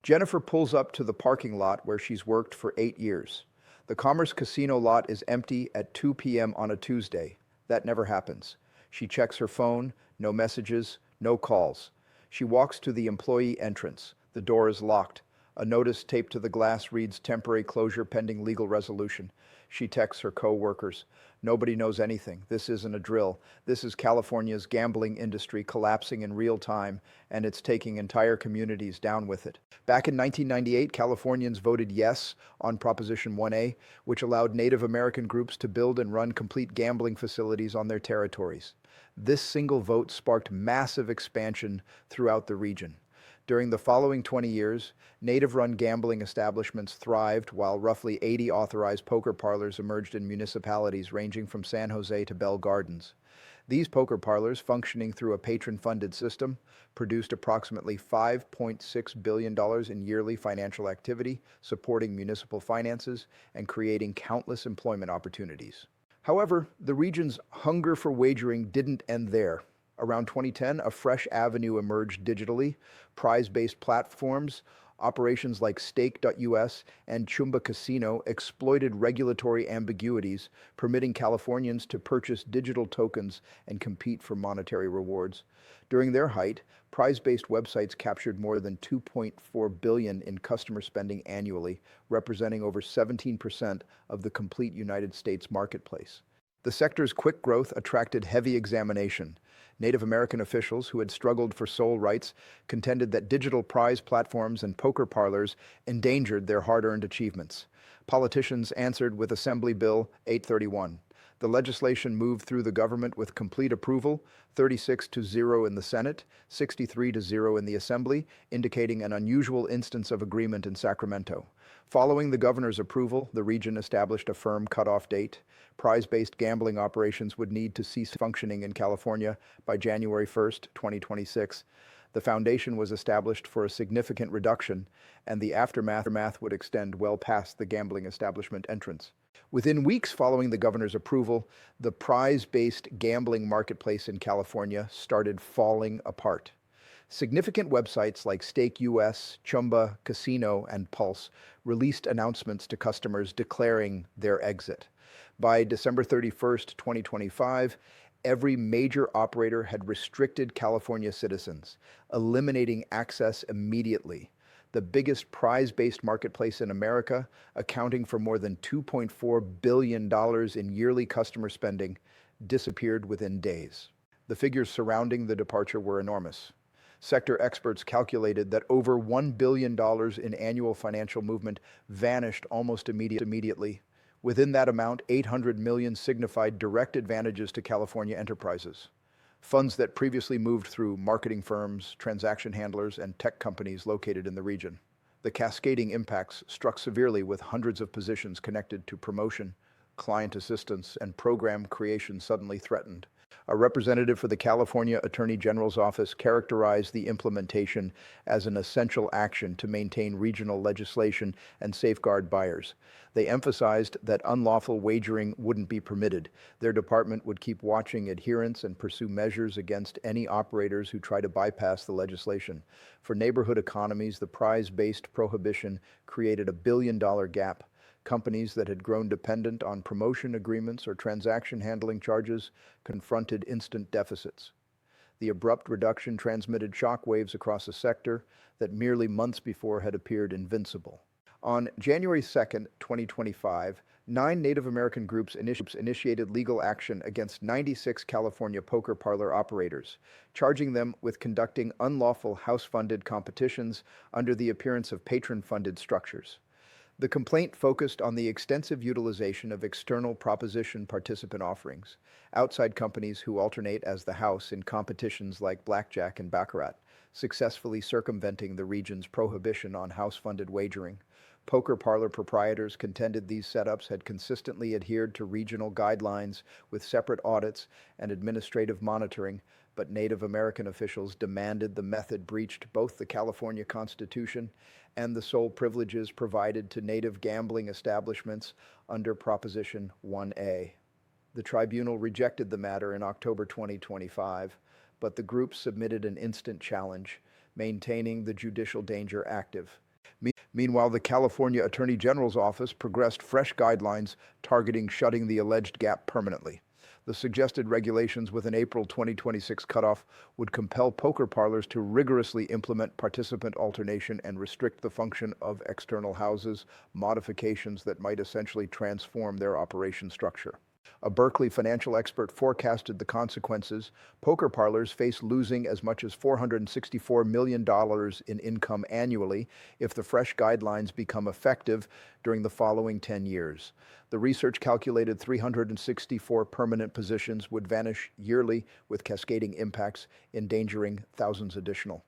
Jennifer pulls up to the parking lot where she's worked for 8 years. The Commerce Casino lot is empty at 2 p.m. on a Tuesday. That never happens. She checks her phone, no messages, no calls. She walks to the employee entrance. The door is locked. A notice taped to the glass reads temporary closure pending legal resolution. She texts her co-workers. Nobody knows anything. This isn't a drill. This is California's gambling industry collapsing in real time, and it's taking entire communities down with it. Back in 1998, Californians voted yes on Proposition 1A, which allowed Native American groups to build and run complete gambling facilities on their territories. This single vote sparked massive expansion throughout the region. During the following 20 years, native-run gambling establishments thrived while roughly 80 authorized poker parlors emerged in municipalities ranging from San Jose to Bell Gardens. These poker parlors, functioning through a patron-funded system, produced approximately $5.6 billion in yearly financial activity, supporting municipal finances and creating countless employment opportunities. However, the region's hunger for wagering didn't end there. Around 2010, a fresh avenue emerged digitally. Prize-based platforms, operations like Stake.us and Chumba Casino exploited regulatory ambiguities, permitting Californians to purchase digital tokens and compete for monetary rewards. During their height, prize-based websites captured more than $2.4 billion in customer spending annually, representing over 17% of the complete United States marketplace. The sector's quick growth attracted heavy examination. Native American officials who had struggled for sole rights contended that digital prize platforms and poker parlors endangered their hard-earned achievements. Politicians answered with Assembly Bill 831. The legislation moved through the government with complete approval, 36-0 in the Senate, 63-0 in the Assembly, indicating an unusual instance of agreement in Sacramento. Following the governor's approval, the region established a firm cutoff date. Prize-based gambling operations would need to cease functioning in California by January 1st, 2026. The foundation was established for a significant reduction, and the aftermath would extend well past the gambling establishment entrance. Within weeks following the governor's approval, the prize-based gambling marketplace in California started falling apart. Significant websites like Stake.us, Chumba Casino, and Pulse released announcements to customers declaring their exit. By December 31st, 2025, every major operator had restricted California citizens, eliminating access immediately. The biggest prize-based marketplace in America, accounting for more than $2.4 billion in yearly customer spending, disappeared within days. The figures surrounding the departure were enormous. Sector experts calculated that over $1 billion in annual financial movement vanished almost immediately. Within that amount, $800 million signified direct advantages to California enterprises. Funds that previously moved through marketing firms, transaction handlers, and tech companies located in the region. The cascading impacts struck severely with hundreds of positions connected to promotion, client assistance, and program creation suddenly threatened. A representative for the California Attorney General's office characterized the implementation as an essential action to maintain regional legislation and safeguard buyers. They emphasized that unlawful wagering wouldn't be permitted. Their department would keep watching adherence and pursue measures against any operators who try to bypass the legislation. For neighborhood economies, the prize-based prohibition created a billion-dollar gap. Companies that had grown dependent on promotion agreements or transaction handling charges confronted instant deficits. The abrupt reduction transmitted shockwaves across a sector that merely months before had appeared invincible. On January 2nd, 2025, 9 Native American groups initiated legal action against 96 California poker parlor operators, charging them with conducting unlawful house-funded competitions under the appearance of patron-funded structures. The complaint focused on the extensive utilization of external proposition participant offerings, outside companies who alternate as the house in competitions like blackjack and baccarat, successfully circumventing the region's prohibition on house-funded wagering. Poker parlor proprietors contended these setups had consistently adhered to regional guidelines with separate audits and administrative monitoring, but Native American officials demanded the method breached both the California Constitution and the sole privileges provided to Native gambling establishments under Proposition 1A. The tribunal rejected the matter in October 2025, but the group submitted an instant challenge, maintaining the judicial danger active. Meanwhile, the California Attorney General's office progressed fresh guidelines targeting shutting the alleged gap permanently. The suggested regulations with an April 2026 cutoff would compel poker parlors to rigorously implement participant alternation and restrict the function of external houses, modifications that might essentially transform their operation structure. A Berkeley financial expert forecasted the consequences. Poker parlors face losing as much as $464 million in income annually if the fresh guidelines become effective during the following 10 years. The research calculated 364 permanent positions would vanish yearly with cascading impacts, endangering thousands additional.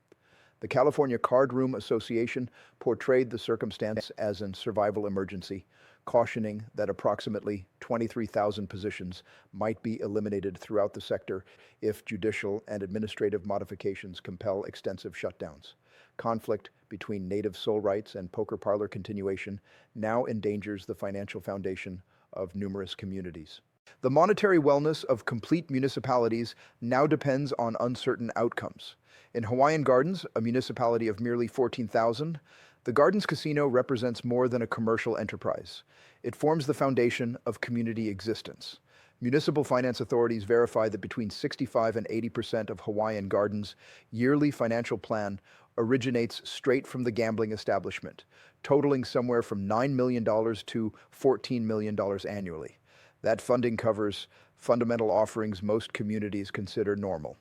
The California Card Room Association portrayed the circumstance as a survival emergency, cautioning that approximately 23,000 positions might be eliminated throughout the sector if judicial and administrative modifications compel extensive shutdowns. Conflict between native soul rights and poker parlor continuation now endangers the financial foundation of numerous communities. The monetary wellness of complete municipalities now depends on uncertain outcomes. In Hawaiian Gardens, a municipality of merely 14,000, the Gardens Casino represents more than a commercial enterprise. It forms the foundation of community existence. Municipal finance authorities verify that between 65 and 80% of Hawaiian Gardens' yearly financial plan originates straight from the gambling establishment, totaling somewhere from $9 million to $14 million annually. That funding covers fundamental offerings most communities consider normal: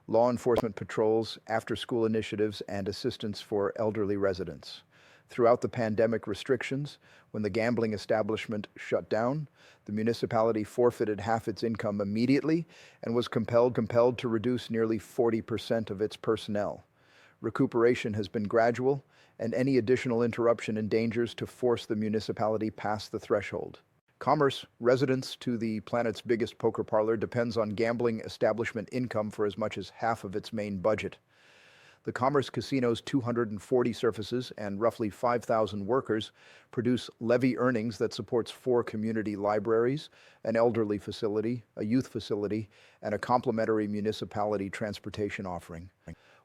law enforcement patrols, after-school initiatives, and assistance for elderly residents. Throughout the pandemic restrictions, when the gambling establishment shut down, the municipality forfeited half its income immediately and was compelled to reduce nearly 40% of its personnel. Recuperation has been gradual, and any additional interruption endangers to force the municipality past the threshold. Commerce, residents to the planet's biggest poker parlor, depends on gambling establishment income for as much as half of its main budget. The Commerce Casino's 240 surfaces and roughly 5,000 workers produce levy earnings that supports 4 community libraries, an elderly facility, a youth facility, and a complementary municipality transportation offering.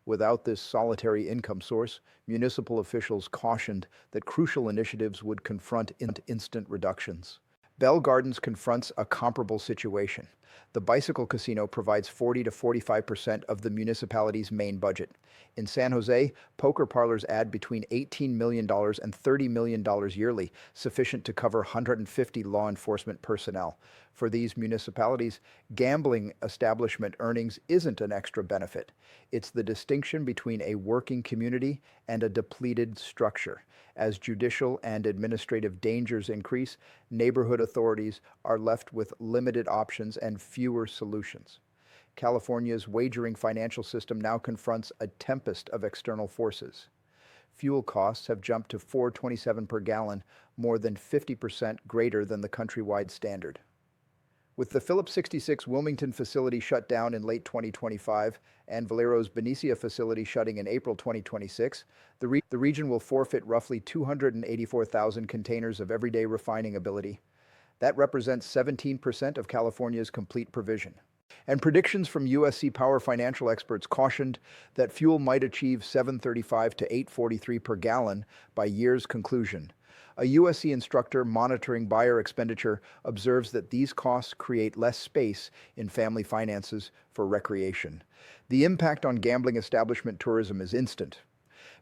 Without this solitary income source, municipal officials cautioned that crucial initiatives would confront instant reductions. Bell Gardens confronts a comparable situation. The bicycle casino provides 40 to 45% of the municipality's main budget. In San Jose, poker parlors add between $18 million and $30 million yearly, sufficient to cover 150 law enforcement personnel. For these municipalities, gambling establishment earnings isn't an extra benefit. It's the distinction between a working community and a depleted structure. As judicial and administrative dangers increase, neighborhood authorities are left with limited options and fewer solutions. California's wagering financial system now confronts a tempest of external forces. Fuel costs have jumped to $4.27 per gallon, more than 50% greater than the countrywide standard. With the Phillips 66 Wilmington facility shut down in late 2025 and Valero's Benicia facility shutting in April 2026, the region will forfeit roughly 284,000 containers of everyday refining ability. That represents 17% of California's complete provision. And predictions from USC Power financial experts cautioned that fuel might achieve $7.35 to $8.43 per gallon by year's conclusion. A USC instructor monitoring buyer expenditure observes that these costs create less space in family finances for recreation. The impact on gambling establishment tourism is instant.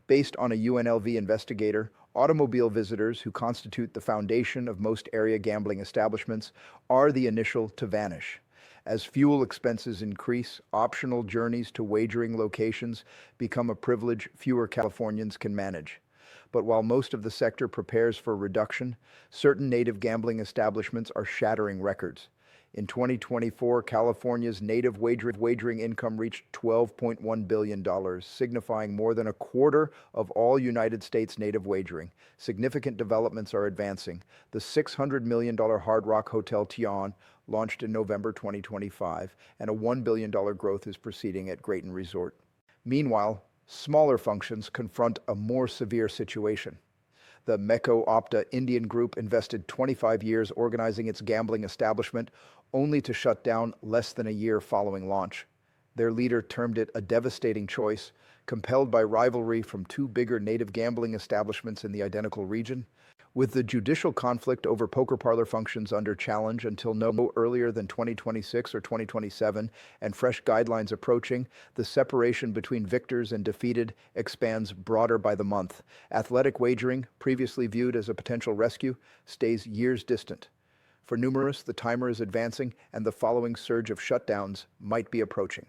Based on a UNLV investigator, automobile visitors, who constitute the foundation of most area gambling establishments, are the initial to vanish. As fuel expenses increase, optional journeys to wagering locations become a privilege fewer Californians can manage. But while most of the sector prepares for reduction, certain native gambling establishments are shattering records. In 2024, California's native wagering income reached $12.1 billion, signifying more than a quarter of all United States native wagering. Significant developments are advancing. The $600 million Hard Rock Hotel Tian launched in November 2025, and a $1 billion growth is proceeding at Grayton Resort. Meanwhile, smaller functions confront a more severe situation. The Meko Opta Indian Group invested 25 years organizing its gambling establishment, only to shut down less than a year following launch. Their leader termed it a devastating choice, compelled by rivalry from two bigger native gambling establishments in the identical region. With the judicial conflict over poker parlor functions under challenge until no earlier than 2026 or 2027, and fresh guidelines approaching, the separation between victors and defeated expands broader by the month. Athletic wagering, previously viewed as a potential rescue, stays years distant. For numerous, the timer is advancing, and the following surge of shutdowns might be approaching.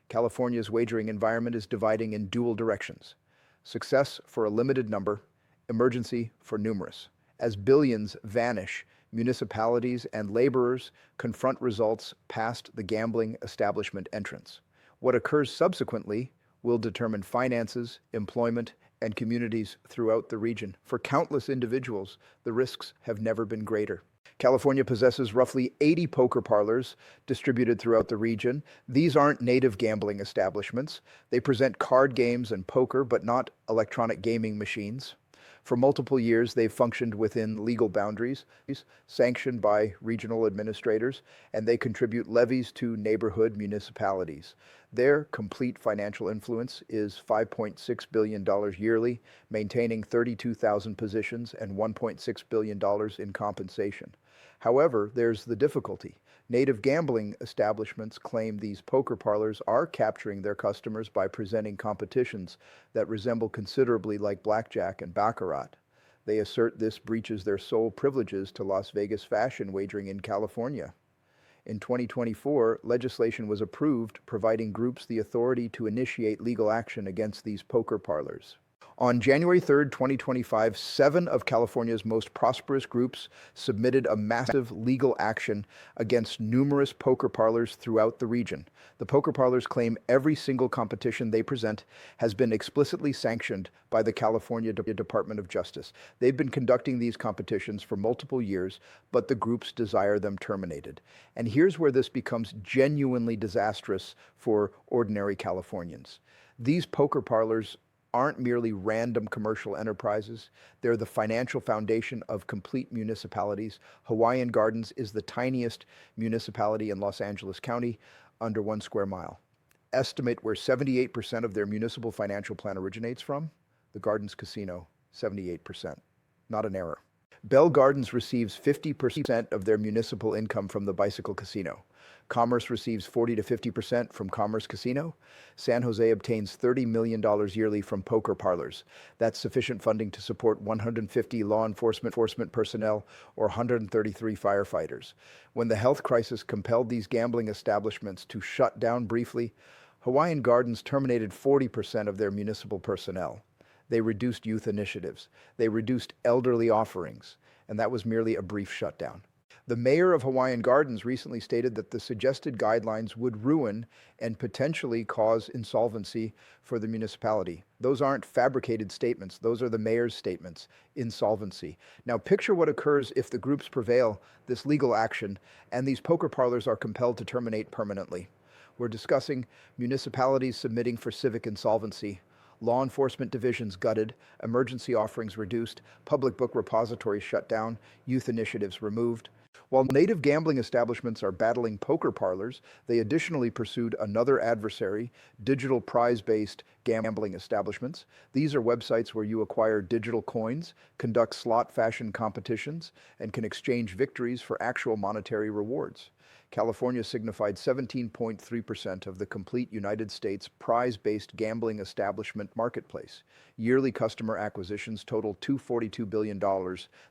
California's wagering environment is dividing in dual directions. Success for a limited number, emergency for numerous. As billions vanish, municipalities and laborers confront results past the gambling establishment entrance. What occurs subsequently will determine finances, employment, and communities throughout the region. For countless individuals, the risks have never been greater. California possesses roughly 80 poker parlors distributed throughout the region. These aren't native gambling establishments. They present card games and poker, but not electronic gaming machines. For multiple years, they've functioned within legal boundaries, sanctioned by regional administrators, and they contribute levies to neighborhood municipalities. Their complete financial influence is $5.6 billion yearly, maintaining 32,000 positions and $1.6 billion in compensation. However, there's the difficulty. Native gambling establishments claim these poker parlors are capturing their customers by presenting competitions that resemble considerably like blackjack and baccarat. They assert this breaches their sole privileges to Las Vegas fashion wagering in California. In 2024, legislation was approved providing groups the authority to initiate legal action against these poker parlors. On January 3, 2025, 7 of California's most prosperous groups submitted a massive legal action against numerous poker parlors throughout the region. The poker parlors claim every single competition they present has been explicitly sanctioned by the California Department of Justice. They've been conducting these competitions for multiple years, but the groups desire them terminated. And here's where this becomes genuinely disastrous for ordinary Californians. These poker parlors aren't merely random commercial enterprises. They're the financial foundation of complete municipalities. Hawaiian Gardens is the tiniest municipality in Los Angeles County, under 1 square mile. Estimate where 78% of their municipal financial plan originates from? The Gardens Casino, 78%. Not an error. Bell Gardens receives 50% of their municipal income from the Bicycle Casino. Commerce receives 40 to 50% from Commerce Casino. San Jose obtains $30 million yearly from poker parlors. That's sufficient funding to support 150 law enforcement personnel or 133 firefighters. When the health crisis compelled these gambling establishments to shut down briefly, Hawaiian Gardens terminated 40% of their municipal personnel. They reduced youth initiatives. They reduced elderly offerings, and that was merely a brief shutdown. The mayor of Hawaiian Gardens recently stated that the suggested guidelines would ruin and potentially cause insolvency for the municipality. Those aren't fabricated statements. Those are the mayor's statements, insolvency. Now picture what occurs if the groups prevail this legal action and these poker parlors are compelled to terminate permanently. We're discussing municipalities submitting for civic insolvency, law enforcement divisions gutted, emergency offerings reduced, public book repositories shut down, youth initiatives removed. While native gambling establishments are battling poker parlors, they additionally pursued another adversary, digital prize-based gambling establishments. These are websites where you acquire digital coins, conduct slot fashion competitions, and can exchange victories for actual monetary rewards. California signified 17.3% of the complete United States prize-based gambling establishment marketplace. Yearly customer acquisitions total $242 billion.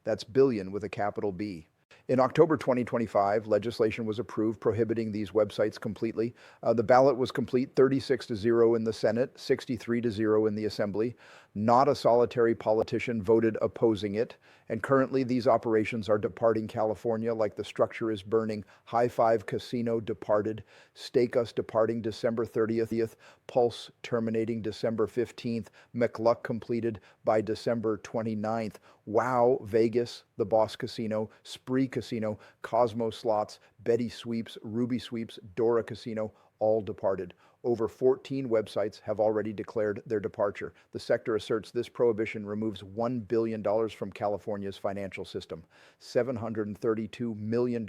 That's billion with a capital B. In October 2025, legislation was approved prohibiting these websites completely. The ballot was complete, 36-0 in the Senate, 63-0 in the Assembly. Not a solitary politician voted opposing it. And currently, these operations are departing California like the structure is burning. High Five Casino departed. Stake Us departing December 30th. Pulse terminating December 15th. McLuck completed by December 29th. Wow Vegas, the Boss Casino, Spree Casino, Cosmo Slots, Betty Sweeps, Ruby Sweeps, Dora Casino, all departed. Over 14 websites have already declared their departure. The sector asserts this prohibition removes $1 billion from California's financial system, $732 million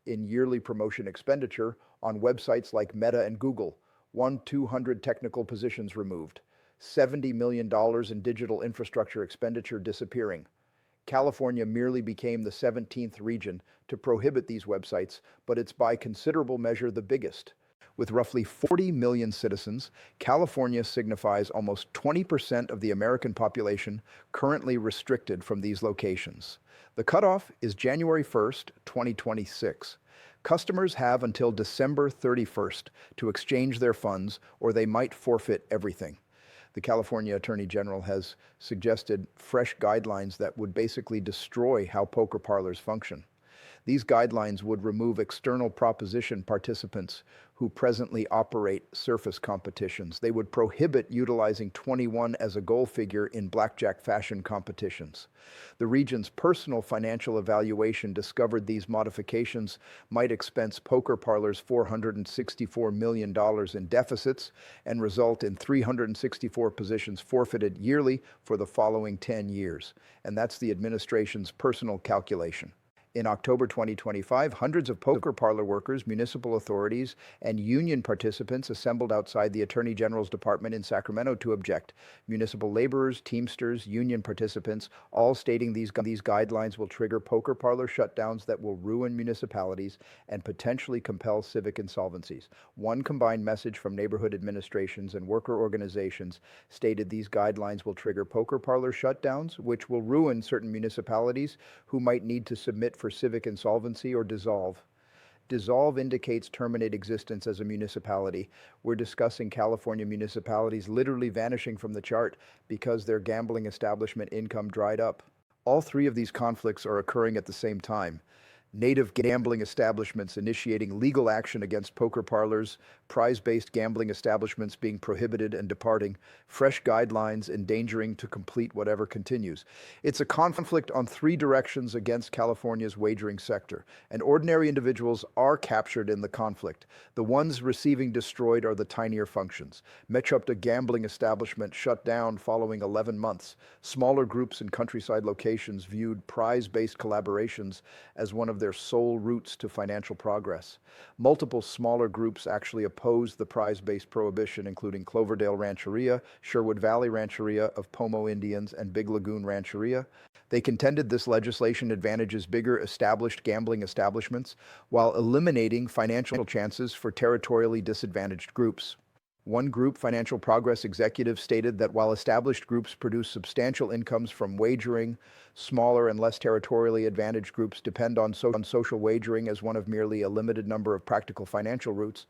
in yearly promotion expenditure on websites like Meta and Google. 200 technical positions removed, $70 million in digital infrastructure expenditure disappearing. California merely became the 17th region to prohibit these websites, but it's by considerable measure the biggest. With roughly 40 million citizens, California signifies almost 20% of the American population currently restricted from these locations. The cutoff is January 1st, 2026. Customers have until December 31st to exchange their funds, or they might forfeit everything. The California Attorney General has suggested fresh guidelines that would basically destroy how poker parlors function. These guidelines would remove external proposition participants who presently operate surface competitions. They would prohibit utilizing 21 as a goal figure in blackjack fashion competitions. The region's personal financial evaluation discovered these modifications might expense poker parlors $464 million in deficits and result in 364 positions forfeited yearly for the following 10 years. And that's the administration's personal calculation. In October 2025, hundreds of poker parlor workers, municipal authorities, and union participants assembled outside the Attorney General's department in Sacramento to object. Municipal laborers, Teamsters, union participants, all stating these guidelines will trigger poker parlor shutdowns that will ruin municipalities and potentially compel civic insolvencies. One combined message from neighborhood administrations and worker organizations stated these guidelines will trigger poker parlor shutdowns, which will ruin certain municipalities who might need to submit for civic insolvency or dissolve. Dissolve indicates terminate existence as a municipality. We're discussing California municipalities literally vanishing from the chart because their gambling establishment income dried up. All three of these conflicts are occurring at the same time. Native gambling establishments initiating legal action against poker parlors, prize-based gambling establishments being prohibited and departing, fresh guidelines endangering to complete whatever continues. It's a conflict on three directions against California's wagering sector, and ordinary individuals are captured in the conflict. The ones receiving destroyed are the tinier functions. Metropolitan gambling establishment shut down following 11 months. Smaller groups in countryside locations viewed prize-based collaborations as one of their sole routes to financial progress. Multiple smaller groups actually opposed the prize-based prohibition, including Cloverdale Rancheria, Sherwood Valley Rancheria of Pomo Indians, and Big Lagoon Rancheria. They contended this legislation advantages bigger established gambling establishments while eliminating financial chances for territorially disadvantaged groups. One group, Financial Progress Executive, stated that while established groups produce substantial incomes from wagering, smaller and less territorially advantaged groups depend on social wagering as one of merely a limited number of practical financial routes.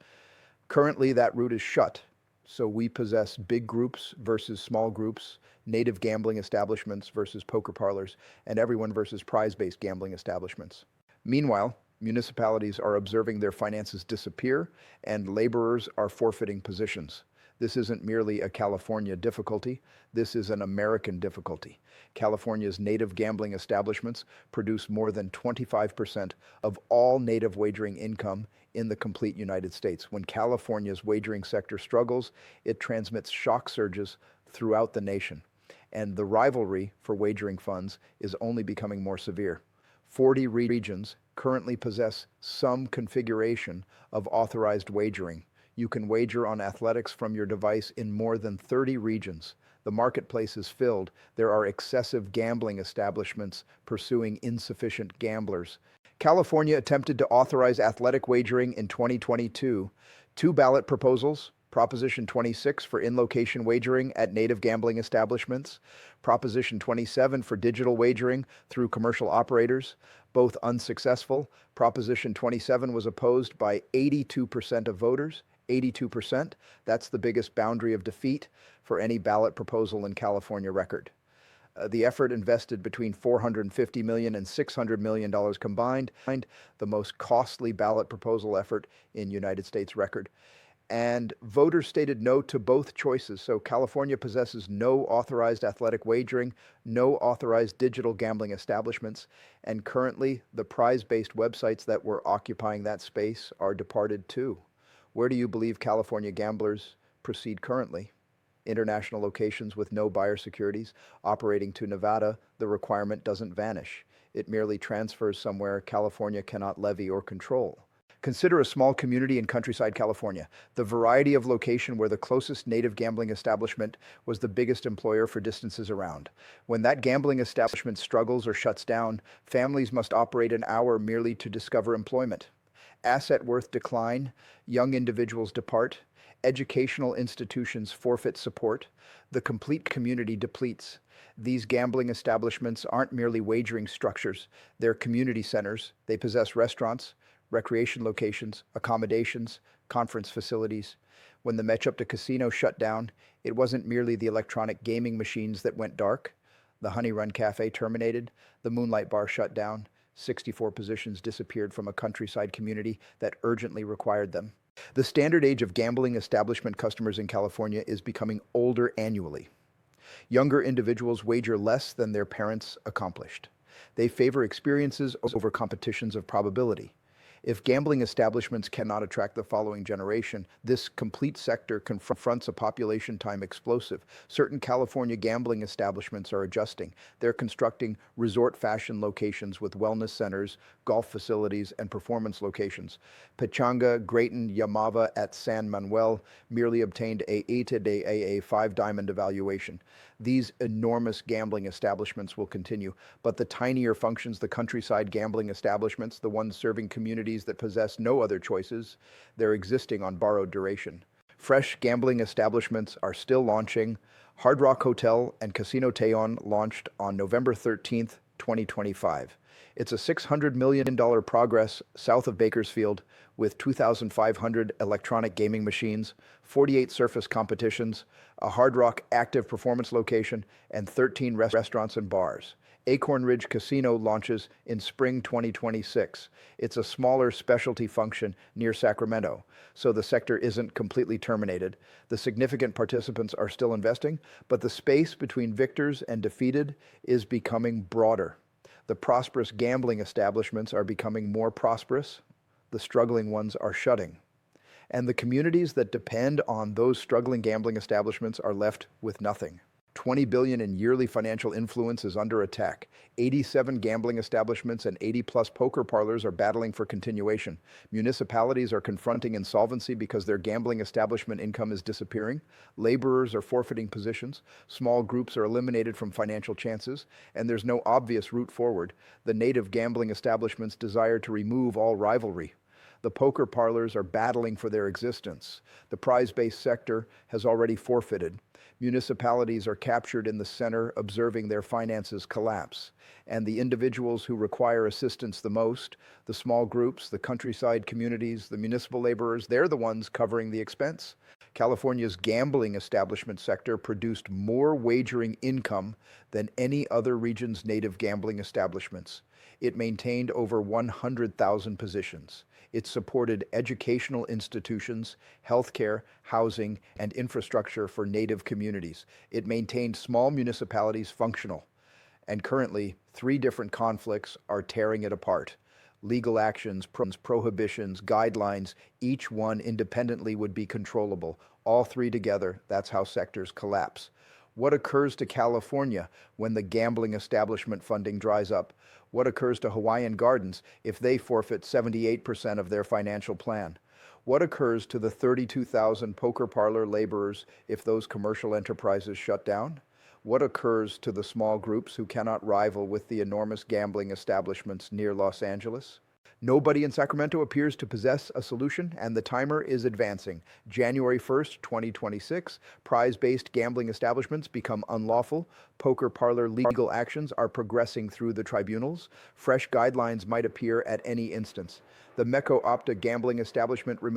Currently, that route is shut, so we possess big groups versus small groups, native gambling establishments versus poker parlors, and everyone versus prize-based gambling establishments. Meanwhile, municipalities are observing their finances disappear, and laborers are forfeiting positions. This isn't merely a California difficulty, this is an American difficulty. California's native gambling establishments produce more than 25% of all native wagering income in the complete United States. When California's wagering sector struggles, it transmits shock surges throughout the nation, and the rivalry for wagering funds is only becoming more severe. 40 regions currently possess some configuration of authorized wagering. You can wager on athletics from your device in more than 30 regions. The marketplace is filled. There are excessive gambling establishments pursuing insufficient gamblers. California attempted to authorize athletic wagering in 2022. Two ballot proposals, Proposition 26 for in-location wagering at native gambling establishments, Proposition 27 for digital wagering through commercial operators, both unsuccessful. Proposition 27 was opposed by 82% of voters. 82%, that's the biggest boundary of defeat for any ballot proposal in California record. The effort invested between $450 million and $600 million combined, the most costly ballot proposal effort in United States record. And voters stated no to both choices. So California possesses no authorized athletic wagering, no authorized digital gambling establishments, and currently the prize-based websites that were occupying that space are departed too. Where do you believe California gamblers proceed currently? International locations with no buyer securities. Operating to Nevada, the requirement doesn't vanish. It merely transfers somewhere California cannot levy or control. Consider a small community in countryside California. The variety of location where the closest native gambling establishment was the biggest employer for distances around. When that gambling establishment struggles or shuts down, families must operate an hour merely to discover employment. Asset worth decline, young individuals depart, educational institutions forfeit support, the complete community depletes. These gambling establishments aren't merely wagering structures, they're community centers. They possess restaurants, recreation locations, accommodations, conference facilities. When the Metro to Casino shut down, it wasn't merely the electronic gaming machines that went dark. The Honey Run Cafe terminated, the Moonlight Bar shut down, 64 positions disappeared from a countryside community that urgently required them. The standard age of gambling establishment customers in California is becoming older annually. Younger individuals wager less than their parents accomplished. They favor experiences over competitions of probability. If gambling establishments cannot attract the following generation, this complete sector confronts a population time explosive. Certain California gambling establishments are adjusting. They're constructing resort fashion locations with wellness centers, golf facilities, and performance locations. Pechanga, Grayton, Yamava at San Manuel merely obtained a AA 5-diamond evaluation. These enormous gambling establishments will continue, but the tinier functions, the countryside gambling establishments, the ones serving communities that possess no other choices, they're existing on borrowed duration. Fresh gambling establishments are still launching. Hard Rock Hotel and Casino Tejon launched on November 13th, 2025. It's a $600 million progress south of Bakersfield with 2,500 electronic gaming machines, 48 surface competitions, a Hard Rock active performance location, and 13 restaurants and bars. Acorn Ridge Casino launches in spring 2026. It's a smaller specialty function near Sacramento, so the sector isn't completely terminated. The significant participants are still investing, but the space between victors and defeated is becoming broader. The prosperous gambling establishments are becoming more prosperous. The struggling ones are shutting. And the communities that depend on those struggling gambling establishments are left with nothing. $20 billion in yearly financial influence is under attack. 87 gambling establishments and 80-plus poker parlors are battling for continuation. Municipalities are confronting insolvency because their gambling establishment income is disappearing. Laborers are forfeiting positions. Small groups are eliminated from financial chances, and there's no obvious route forward. The native gambling establishments desire to remove all rivalry. The poker parlors are battling for their existence. The prize-based sector has already forfeited. Municipalities are captured in the center, observing their finances collapse. And the individuals who require assistance the most, the small groups, the countryside communities, the municipal laborers, they're the ones covering the expense. California's gambling establishment sector produced more wagering income than any other region's native gambling establishments. It maintained over 100,000 positions. It supported educational institutions, healthcare, housing, and infrastructure for native communities. It maintained small municipalities functional. And currently, 3 different conflicts are tearing it apart. Legal actions, prohibitions, guidelines, each one independently would be controllable. All 3 together, that's how sectors collapse. What occurs to California when the gambling establishment funding dries up? What occurs to Hawaiian Gardens if they forfeit 78% of their financial plan? What occurs to the 32,000 poker parlor laborers if those commercial enterprises shut down? What occurs to the small groups who cannot rival with the enormous gambling establishments near Los Angeles? Nobody in Sacramento appears to possess a solution, and the timer is advancing. January 1st, 2026, prize-based gambling establishments become unlawful. Poker parlor legal actions are progressing through the tribunals. Fresh guidelines might appear at any instance. The Mecco Opta gambling establishment remains